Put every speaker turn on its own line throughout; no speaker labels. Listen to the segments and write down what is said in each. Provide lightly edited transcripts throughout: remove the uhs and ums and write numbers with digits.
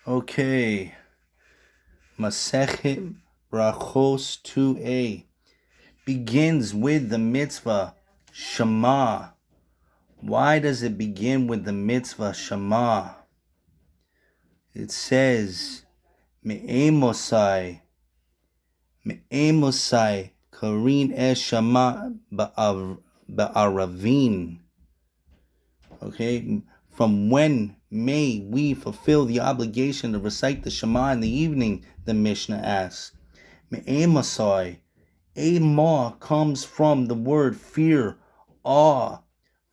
Okay, Masechet Brachos 2a begins with the mitzvah Shema. Why does it begin with the mitzvah Shema? It says, Me'emosai, Karin es Shema ba'aravin. Okay, from when may we fulfill the obligation to recite the Shema in the evening? The Mishnah asks. Me'emasai. Amah comes from the word fear, awe,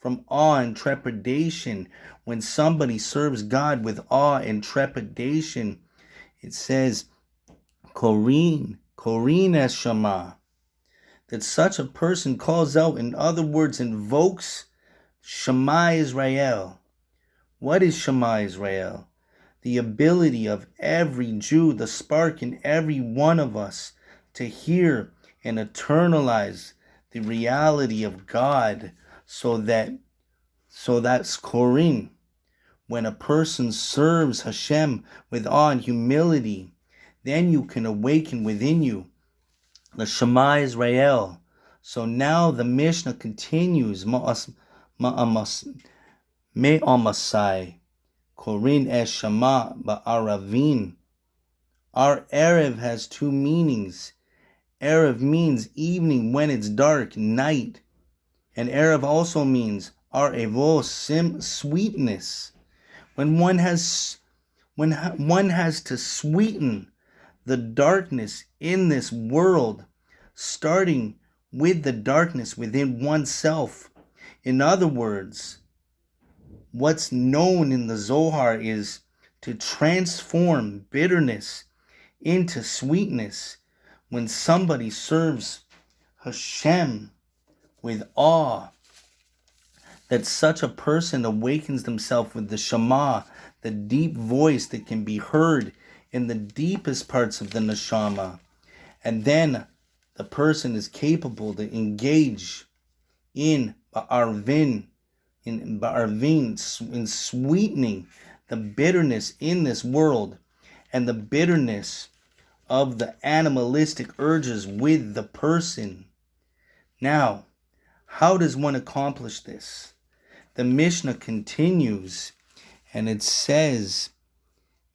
from awe and trepidation. When somebody serves God with awe and trepidation, it says, Korin es Shema, that such a person calls out, in other words, invokes Shema Israel. What is Shema Israel? The ability of every Jew, the spark in every one of us, to hear and internalize the reality of God, so that's Korin. When a person serves Hashem with awe and humility, then you can awaken within you the Shema Israel. So now the Mishnah continues, Me'amasai, Korin es Shema ba'aravin. Our Erev has two meanings. Erev means evening when it's dark, night. And Erev also means Arevos, sweetness. When one has to sweeten the darkness in this world, starting with the darkness within oneself. In other words, what's known in the Zohar is to transform bitterness into sweetness. When somebody serves Hashem with awe, that such a person awakens themselves with the Shema, the deep voice that can be heard in the deepest parts of the neshama. And then the person is capable to engage in ba'arvin, in sweetening the bitterness in this world and the bitterness of the animalistic urges with the person. Now, how does one accomplish this? The Mishnah continues, and it says,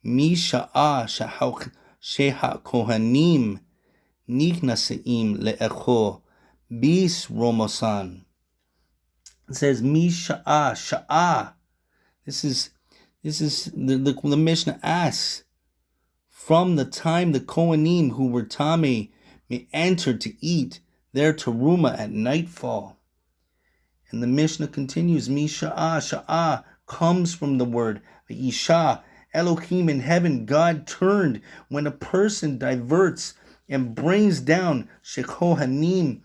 Misha'ah sheha kohanim niknaseim le'echo bis romosan. It says Sha'ah. This is the Mishnah asks, from the time the Kohanim who were Tameh may enter to eat their teruma at nightfall. And the Mishnah continues, Sha'ah comes from the word Isha. Elohim in heaven, God turned when a person diverts and brings down Shekohanim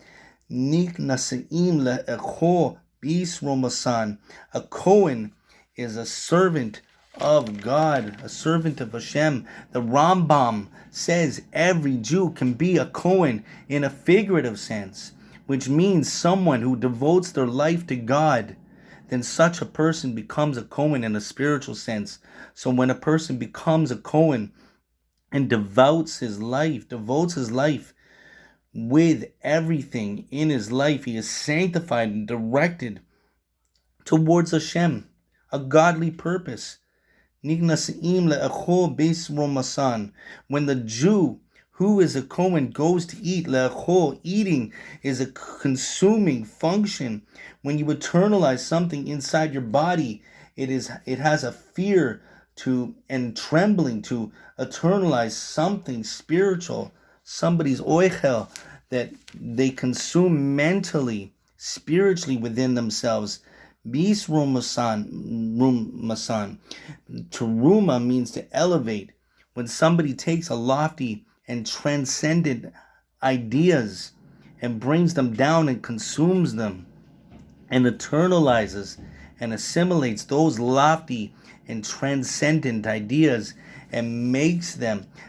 Niknaseim le'echo bis romasan. A Kohen is a servant of God, a servant of Hashem. The Rambam says every Jew can be a Kohen in a figurative sense, which means someone who devotes their life to God. Then such a person becomes a Kohen in a spiritual sense. So when a person becomes a Kohen and devotes his life with everything in his life, he is sanctified and directed towards Hashem, a godly purpose. When the Jew who is a Kohen goes to eat, eating is a consuming function. When you internalize something inside your body, it has a fear to and trembling to internalize something spiritual, somebody's oichel that they consume mentally, spiritually within themselves. Bis rumasan. Teruma means to elevate. When somebody takes a lofty and transcendent ideas and brings them down and consumes them and internalizes and assimilates those lofty and transcendent ideas and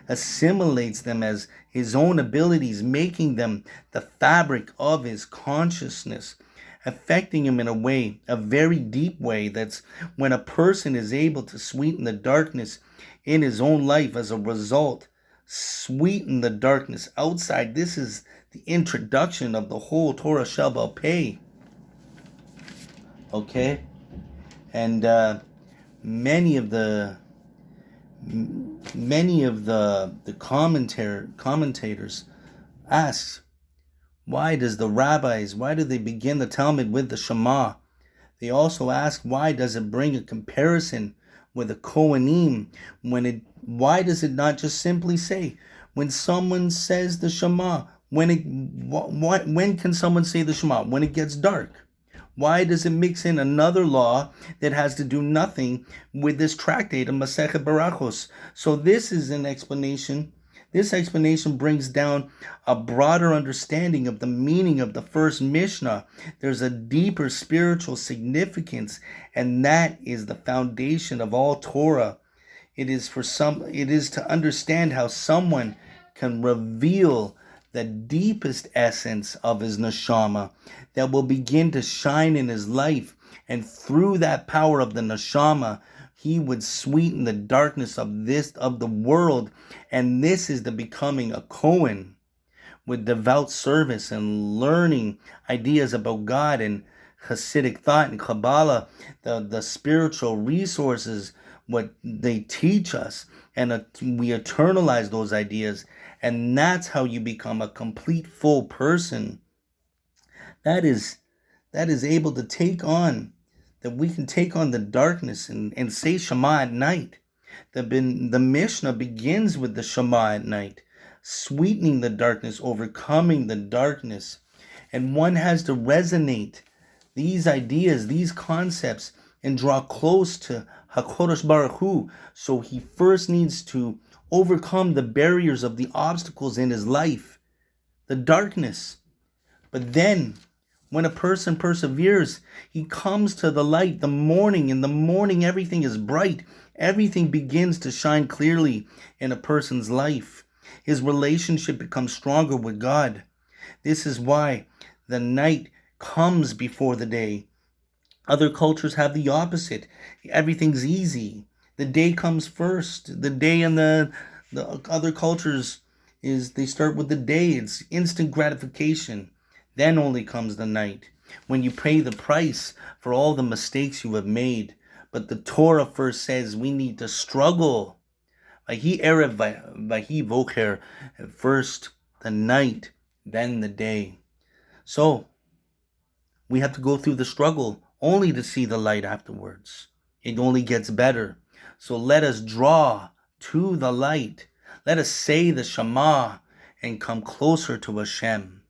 assimilates them as his own abilities, making them the fabric of his consciousness. affecting him in a way, a very deep way. That's when a person is able to sweeten the darkness in his own life as a result, sweeten the darkness outside. This is the introduction of the whole Torah Sheba'al Peh. Okay? And many of the commentators ask, why do they begin the Talmud with the Shema? They also ask, why does it bring a comparison with the Kohanim? Why does it not just simply say, when someone says the Shema, when can someone say the Shema? When it gets dark. Why does it mix in another law that has to do nothing with this tractate of Masechet BERACHOS? So this is an explanation. This explanation brings down a broader understanding of the meaning of the first Mishnah. There's a deeper spiritual significance, and that is the foundation of all Torah. It is to understand how someone can reveal the deepest essence of his neshama that will begin to shine in his life, and through that power of the neshama, he would sweeten the darkness of the world. And this is the becoming a Kohen with devout service and learning ideas about God and Chassidic thought and Kabbalah, the spiritual resources, what they teach us, and we internalize those ideas, and that's how you become a complete full person. That is able to take on, that we can take on the darkness and say Shema at night. The Mishnah begins with the Shema at night, sweetening the darkness, overcoming the darkness. And one has to resonate these ideas, these concepts, and draw close to HaKodesh Baruch Hu. So he first needs to overcome the barriers of the obstacles in his life, the darkness. But then, when a person perseveres, he comes to the light, the morning. In the morning, everything is bright. Everything begins to shine clearly in a person's life. His relationship becomes stronger with God. This is why the night comes before the day. Other cultures have the opposite. Everything's easy. The day comes first. The day in the other cultures they start with the day. It's instant gratification. Then only comes the night, when you pay the price for all the mistakes you have made. But the Torah first says we need to struggle. Vahi erev, vahi voker. First the night, then the day. So we have to go through the struggle only to see the light afterwards. It only gets better. So let us draw to the light. Let us say the Shema and come closer to Hashem.